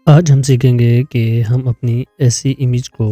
आज हम सीखेंगे कि हम अपनी ऐसी इमेज को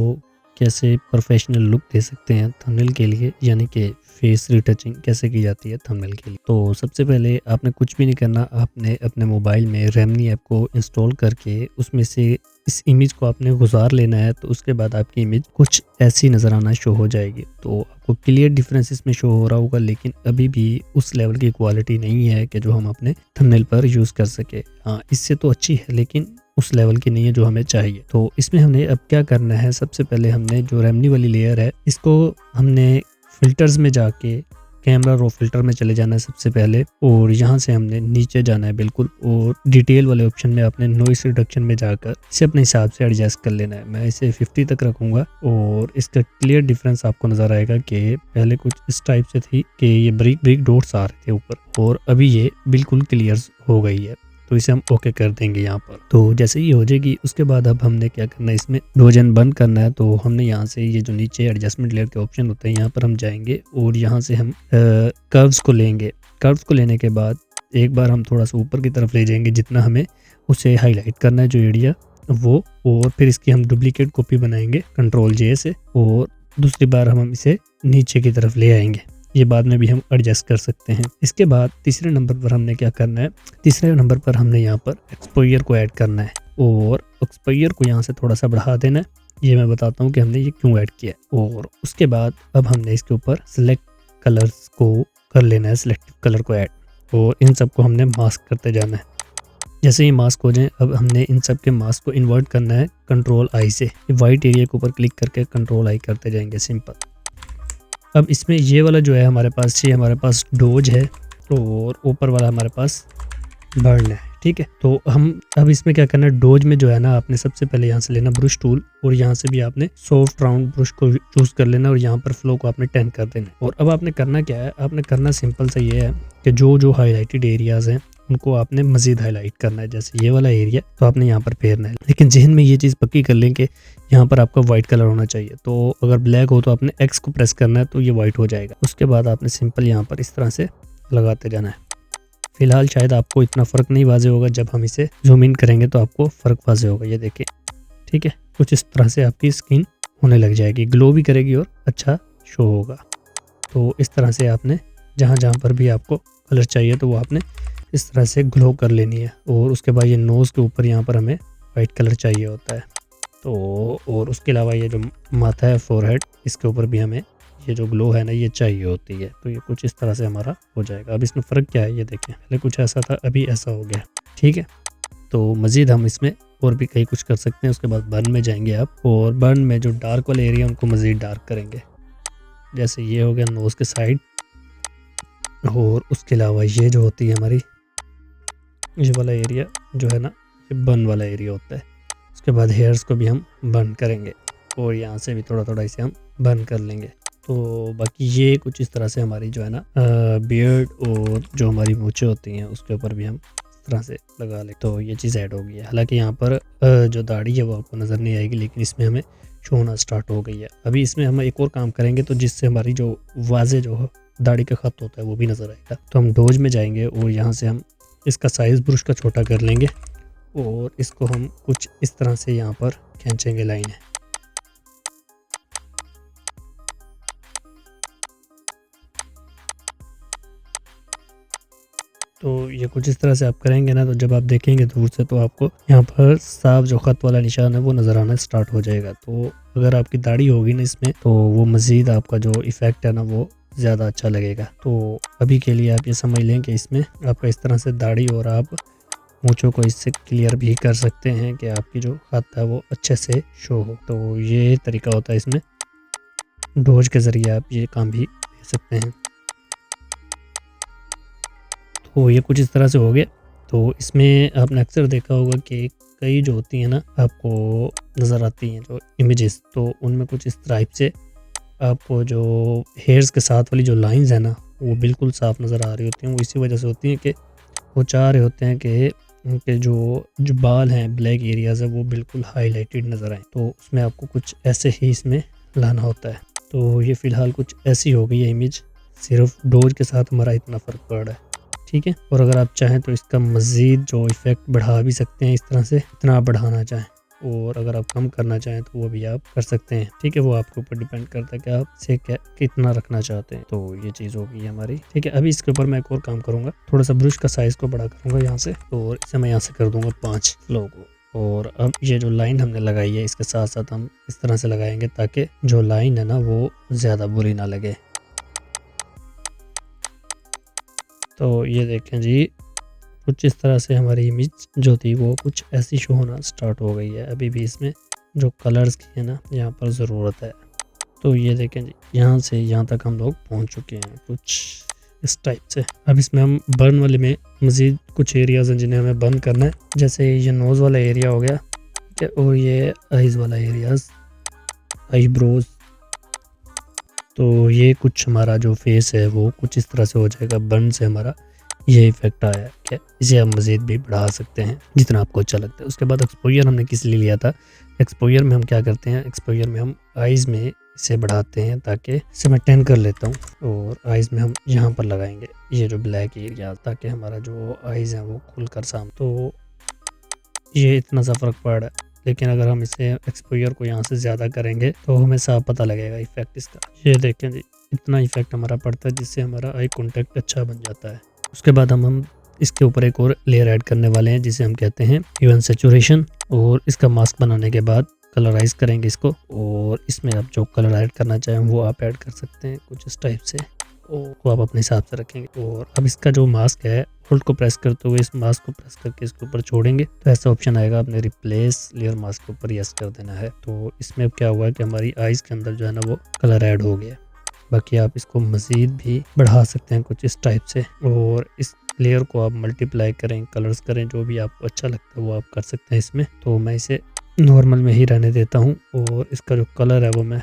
कैसे प्रोफेशनल लुक दे सकते हैं थंबनेल के लिए, यानी कि फेस रिटचिंग कैसे की जाती है थंबनेल के लिए। तो सबसे पहले आपने कुछ भी नहीं करना, आपने अपने मोबाइल में रेमनी ऐप को इंस्टॉल करके उसमें से इस इमेज को आपने गुजार लेना है। तो उसके बाद आपकी इमेज कुछ ऐसी नज़र आना शो हो जाएगी। तो आपको क्लियर डिफरेंस इसमें शो हो रहा होगा, लेकिन अभी भी उस लेवल की क्वालिटी नहीं है कि जो हम अपने थंबनेल पर यूज़ कर सके। हाँ, इससे तो अच्छी है लेकिन उस लेवल की नहीं है जो हमें चाहिए। तो इसमें हमने अब क्या करना है, सबसे पहले हमने जो रेमनी वाली लेयर है इसको हमने फिल्टर्स में जाके कैमरा रो फिल्टर में चले जाना है सबसे पहले, और यहाँ से हमने नीचे जाना है बिल्कुल, और डिटेल वाले ऑप्शन में आपने नॉइस रिडक्शन में जाकर इसे अपने हिसाब से एडजस्ट कर लेना है। मैं इसे 50 तक रखूँगा और इसका क्लियर डिफरेंस आपको नज़र आएगा कि पहले कुछ इस टाइप से थी कि ये ब्रिक ब्रिक डॉट्स आ रहे थे ऊपर, और अभी ये बिल्कुल क्लियर हो गई है। तो इसे हम ओके कर देंगे यहाँ पर। तो जैसे ही हो जाएगी उसके बाद अब हमने क्या करना है, इसमें डोजन बंद करना है। तो हमने यहाँ से ये जो नीचे एडजस्टमेंट लेयर के ऑप्शन होते हैं यहाँ पर हम जाएंगे और यहाँ से हम कर्व्स को लेंगे। कर्व्स को लेने के बाद एक बार हम थोड़ा सा ऊपर की तरफ ले जाएंगे, जितना हमें उसे हाईलाइट करना है जो एरिया वो, और फिर इसकी हम डुप्लीकेट कॉपी बनाएंगे Ctrl+J से, और दूसरी बार हम इसे नीचे की तरफ ले आएंगे। ये बाद में भी हम एडजस्ट कर सकते हैं। इसके बाद तीसरे नंबर पर हमने क्या करना है, तीसरे नंबर पर हमने यहाँ पर एक्सपोजर को ऐड करना है, और एक्सपोजर को यहाँ से थोड़ा सा बढ़ा देना है। ये मैं बताता हूँ कि हमने ये क्यों ऐड किया है। और उसके बाद अब हमने इसके ऊपर सेलेक्ट कलर्स को कर लेना है, सिलेक्टिव कलर को ऐड, और इन सबको हमने मास्क करते जाना है। जैसे ही मास्क हो जाए अब हमने इन सब के मास्क को इन्वर्ट करना है Ctrl+I से। वाइट एरिया के ऊपर क्लिक करके Ctrl+I करते जाएंगे, सिंपल। अब इसमें ये वाला जो है हमारे पास डोज है, और ऊपर वाला हमारे पास बर्न है, ठीक है। तो हम अब इसमें क्या करना है, डोज में जो है ना, आपने सबसे पहले यहाँ से लेना ब्रश टूल, और यहाँ से भी आपने सॉफ्ट राउंड ब्रश को चूज कर लेना, और यहाँ पर फ्लो को आपने 10 कर देना। और अब आपने करना क्या है, आपने करना सिंपल सा ये है कि जो जो हाईलाइटेड एरियाज हैं उनको आपने मजीद हाईलाइट करना है। जैसे ये वाला एरिया तो आपने यहाँ पर फेरना है, लेकिन जहन में ये चीज़ पक्की कर लें कि यहाँ पर आपका व्हाइट कलर होना चाहिए। तो अगर ब्लैक हो तो आपने एक्स को प्रेस करना है तो ये व्हाइट हो जाएगा। उसके बाद आपने सिंपल यहाँ पर इस तरह से लगाते जाना है। फिलहाल शायद आपको इतना फ़र्क नहीं वाजे होगा, जब हम इसे जूम इन करेंगे तो आपको फ़र्क वाजे होगा। ये देखिए, ठीक है, कुछ इस तरह से आपकी स्किन होने लग जाएगी, ग्लो भी करेगी और अच्छा शो होगा। तो इस तरह से आपने जहाँ जहाँ पर भी आपको कलर चाहिए तो वो आपने इस तरह से ग्लो कर लेनी है। और उसके बाद ये नोज़ के ऊपर यहाँ पर हमें वाइट कलर चाहिए होता है। तो और उसके अलावा ये जो माथा है, फोरहेड, इसके ऊपर भी हमें ये जो ग्लो है ना ये चाहिए होती है। तो ये कुछ इस तरह से हमारा हो जाएगा। अब इसमें फ़र्क क्या है ये देखें, पहले कुछ ऐसा था अभी ऐसा हो गया, ठीक है। तो मज़ीद हम इसमें और भी कई कुछ कर सकते हैं। उसके बाद बर्न में जाएंगे आप, और बर्न में जो डार्क वाले एरिया उनको मज़ीद डार्क करेंगे। जैसे ये हो गया नोज़ के साइड, और उसके अलावा ये जो होती है हमारी ये वाला एरिया जो है ना, ये बर्न वाला एरिया होता है। उसके बाद हेयर्स को भी हम बर्न करेंगे, और यहाँ से भी थोड़ा थोड़ा इसे हम बर्न कर लेंगे। तो बाकी ये कुछ इस तरह से हमारी जो है ना बियर्ड और जो हमारी मूछें होती हैं उसके ऊपर भी हम इस तरह से लगा लें। तो ये चीज़ ऐड हो गई है। हालांकि यहाँ पर जो दाढ़ी है वो आपको नज़र नहीं आएगी, लेकिन इसमें हमें शो होना स्टार्ट हो गई है। अभी इसमें हम एक और काम करेंगे तो जिससे हमारी जो वाजे जो दाढ़ी का खत होता है वो भी नज़र आएगा। तो हम डोज में जाएंगे और यहाँ से हम इसका साइज़ ब्रश का छोटा कर लेंगे, और इसको हम कुछ इस तरह से यहाँ पर खींचेंगे लाइनें। तो ये कुछ इस तरह से आप करेंगे ना, तो जब आप देखेंगे दूर से तो आपको यहाँ पर साफ जो ख़त वाला निशान है वो नज़र आना स्टार्ट हो जाएगा। तो अगर आपकी दाढ़ी होगी ना इसमें तो वो मज़ीद आपका जो इफ़ेक्ट है ना वो ज़्यादा अच्छा लगेगा। तो अभी के लिए आप ये समझ लें कि इसमें आपका इस तरह से दाढ़ी, और आप मूँछों को इससे क्लियर भी कर सकते हैं कि आपकी जो खत है वो अच्छे से शो हो। तो ये तरीका होता है इसमें, डोज के ज़रिए आप ये काम भी ले सकते हैं। तो ये कुछ इस तरह से हो गया। तो इसमें आपने अक्सर देखा होगा कि कई जो होती हैं ना आपको नज़र आती हैं जो इमेजेस, तो उनमें कुछ इस टाइप से आपको जो हेयर्स के साथ वाली जो लाइंस है ना वो बिल्कुल साफ़ नज़र आ रही होती हैं। वो इसी वजह से होती हैं कि वो चाह रहे होते हैं कि उनके जो बाल हैं, ब्लैक एरियाज़ है, वो बिल्कुल हाईलाइटेड नज़र आए। तो उसमें आपको कुछ ऐसे ही इसमें लाना होता है। तो ये फ़िलहाल कुछ ऐसी हो गई है इमेज, सिर्फ डोज के साथ हमारा इतना फ़र्क पड़ रहा है, ठीक है। और अगर आप चाहें तो इसका मज़ीद जो इफ़ेक्ट बढ़ा भी सकते हैं इस तरह से, इतना आप बढ़ाना चाहें, और अगर आप कम करना चाहें तो वो भी आप कर सकते हैं, ठीक है। वो आपके ऊपर डिपेंड करता है कि आप इसे कितना रखना चाहते हैं। तो ये चीज़ होगी हमारी, ठीक है। अभी इसके ऊपर मैं एक और काम करूँगा, थोड़ा सा ब्रश का साइज़ को बड़ा करूँगा यहाँ से, और इसे मैं यहाँ से कर दूँगा 5 लोगो। और अब ये जो लाइन हमने लगाई है इसके साथ साथ हम इस तरह से लगाएंगे ताकि जो लाइन है ना वो ज़्यादा बुरी ना लगे। तो ये देखें जी, कुछ इस तरह से हमारी इमेज जो थी वो कुछ ऐसी शो होना स्टार्ट हो गई है। अभी भी इसमें जो कलर्स की है ना यहाँ पर ज़रूरत है। तो ये देखें जी, यहाँ से यहाँ तक हम लोग पहुँच चुके हैं कुछ इस टाइप से। अब इसमें हम बर्न वाले में मज़ीद कुछ एरियाज़ हैं जिन्हें हमें बर्न करना है, जैसे ये नोज़ वाला एरिया हो गया, ठीक है, और ये आइज़ वाला एरियाज़, आईब्रोज। तो ये कुछ हमारा जो फेस है वो कुछ इस तरह से हो जाएगा, बर्न से हमारा ये इफेक्ट आया है। क्या इसे हम मज़ीद भी बढ़ा सकते हैं जितना आपको अच्छा लगता है। उसके बाद एक्सपोजर हमने किस लिए लिया था, एक्सपोजर में हम क्या करते हैं, एक्सपोजर में हम आइज़ में इसे बढ़ाते हैं, ताकि इसे मैं 10 कर लेता हूँ, और आइज़ में हम यहाँ पर लगाएंगे ये जो ब्लैक एरिया, ताकि हमारा जो आइज़ हैं वो खुल कर सामने। तो ये इतना सा फ़र्क पड़ रहा है, लेकिन अगर हम इसे एक्सपोजर को यहाँ से ज़्यादा करेंगे तो हमें साफ पता लगेगा इफेक्ट इसका। ये देखें जी, इतना इफेक्ट हमारा पड़ता है जिससे हमारा आई कॉन्टैक्ट अच्छा बन जाता है। उसके बाद हम इसके ऊपर एक और लेयर ऐड करने वाले हैं जिसे हम कहते हैं इवन सेचुरेशन, और इसका मास्क बनाने के बाद कलराइज करेंगे इसको, और इसमें आप जो कलर ऐड करना चाहें वो आप ऐड कर सकते हैं कुछ इस टाइप से, और को आप अपने हिसाब से रखेंगे। और अब इसका जो मास्क है, होल्ड को प्रेस करते हुए इस मास्क को प्रेस करके इसके ऊपर छोड़ेंगे तो ऐसा ऑप्शन आएगा, आपने रिप्लेस लेयर मास्क के ऊपर यस कर देना है। तो इसमें क्या हुआ है कि हमारी आइज़ के अंदर जो है ना वो कलर ऐड हो गया। बाकी आप इसको मज़ीद भी बढ़ा सकते हैं कुछ इस टाइप से, और इस लेयर को आप मल्टीप्लाई करें, कलर्स करें, जो भी आपको अच्छा लगता है वो आप कर सकते हैं इसमें। तो मैं इसे नॉर्मल में ही रहने देता हूँ, और इसका जो कलर है वो मैं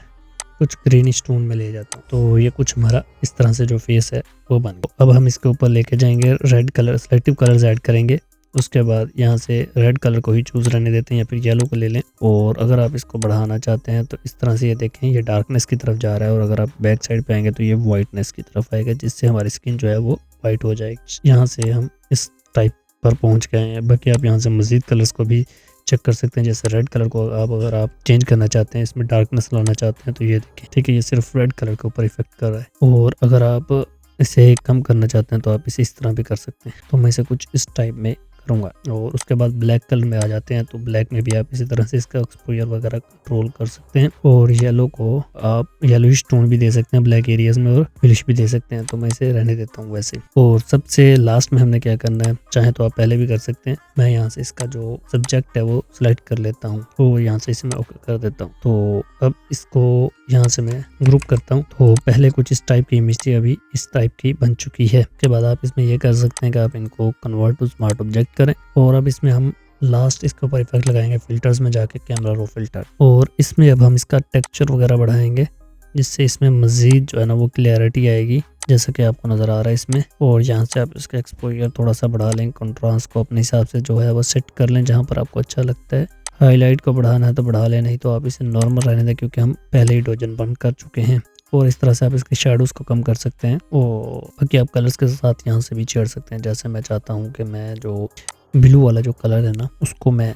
कुछ ग्रीन स्टोन में ले जाता हूँ। तो ये कुछ हमारा इस तरह से जो फेस है वो बन गया। अब हम इसके ऊपर लेके जाएंगे red colour, selective colours add करेंगे। उसके बाद यहाँ से रेड कलर को ही चूज़ रहने देते हैं, या फिर येलो को ले लें। और अगर आप इसको बढ़ाना चाहते हैं तो इस तरह से ये देखें, ये डार्कनेस की तरफ जा रहा है, और अगर आप बैक साइड पे आएंगे तो ये वाइटनेस की तरफ आएगा, जिससे हमारी स्किन जो है वो वाइट हो जाएगी। यहाँ से हम इस टाइप पर पहुँच गए हैं। बाकी आप यहाँ से मज़ीद कलर्स को भी चेक कर सकते हैं, जैसे रेड कलर को आप अगर आप चेंज करना चाहते हैं, इसमें डार्कनेस लाना चाहते हैं तो ये देखिए, ठीक है, ये सिर्फ रेड कलर के ऊपर इफेक्ट कर रहा है। और अगर आप इसे कम करना चाहते हैं तो आप इसे इस तरह भी कर सकते हैं। तो मैं इसे कुछ इस टाइप में करूँगा। और उसके बाद ब्लैक कलर में आ जाते हैं, तो ब्लैक में भी आप इसी तरह से इसका एक्सपोजर वगैरह कंट्रोल कर सकते हैं। और येलो को आप येलोइश टोन भी दे सकते हैं ब्लैक एरियाज में, और फिनिश भी दे सकते हैं। तो मैं इसे रहने देता हूँ वैसे। और सबसे लास्ट में हमने क्या करना है, चाहे तो आप पहले भी कर सकते हैं, मैं यहाँ से इसका जो सब्जेक्ट है वो सिलेक्ट कर लेता हूँ, तो यहाँ से इसे मैं ओके कर देता हूँ। तो अब इसको यहाँ से मैं ग्रुप करता हूँ। तो पहले कुछ इस टाइप की इमेज थी, अभी इस टाइप की बन चुकी है। उसके बाद आप इसमें ये कर सकते हैं कि आप इनको कन्वर्ट टू स्मार्ट ऑब्जेक्ट करें, और अब इसमें हम लास्ट इसके ऊपर इफेक्ट लगाएंगे फिल्टर्स में जाके, कैमरा रो फिल्टर। और इसमें अब हम इसका टेक्सचर वगैरह बढ़ाएंगे, जिससे इसमें मज़ीद जो है ना वो क्लियरिटी आएगी, जैसा कि आपको नज़र आ रहा है इसमें। और यहाँ से आप इसका एक्सपोजर थोड़ा सा बढ़ा लें, कंट्रास्ट को अपने हिसाब से जो है वो सेट कर लें जहाँ पर आपको अच्छा लगता है। हाईलाइट को बढ़ाना है तो बढ़ा लें, नहीं तो आप इसे नॉर्मल रहने दें, क्योंकि हम पहले ही डोजन बंद कर चुके हैं। और इस तरह से आप इसके शेडोज़ को कम कर सकते हैं। और बाकी आप कलर्स के साथ यहाँ से भी छेड़ सकते हैं, जैसे मैं चाहता हूँ कि मैं जो ब्लू वाला जो कलर है ना उसको मैं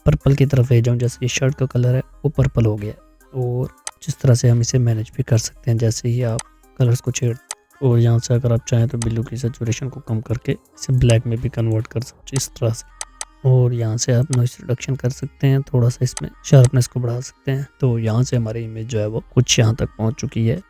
पर्पल की तरफ ले जाऊँ, जैसे ये शर्ट का कलर है वो पर्पल हो गया। और जिस तरह से हम इसे मैनेज भी कर सकते हैं, जैसे ही आप कलर्स को छेड़। और यहाँ से अगर आप चाहें तो ब्लू की सैचुरेशन को कम करके इसे ब्लैक में भी कन्वर्ट कर सकते हैं इस तरह से। और यहाँ से आप नॉइस रिडक्शन कर सकते हैं, थोड़ा सा इसमें शार्पनेस को बढ़ा सकते हैं। तो यहाँ से हमारी इमेज जो है वो कुछ यहाँ तक पहुँच चुकी है।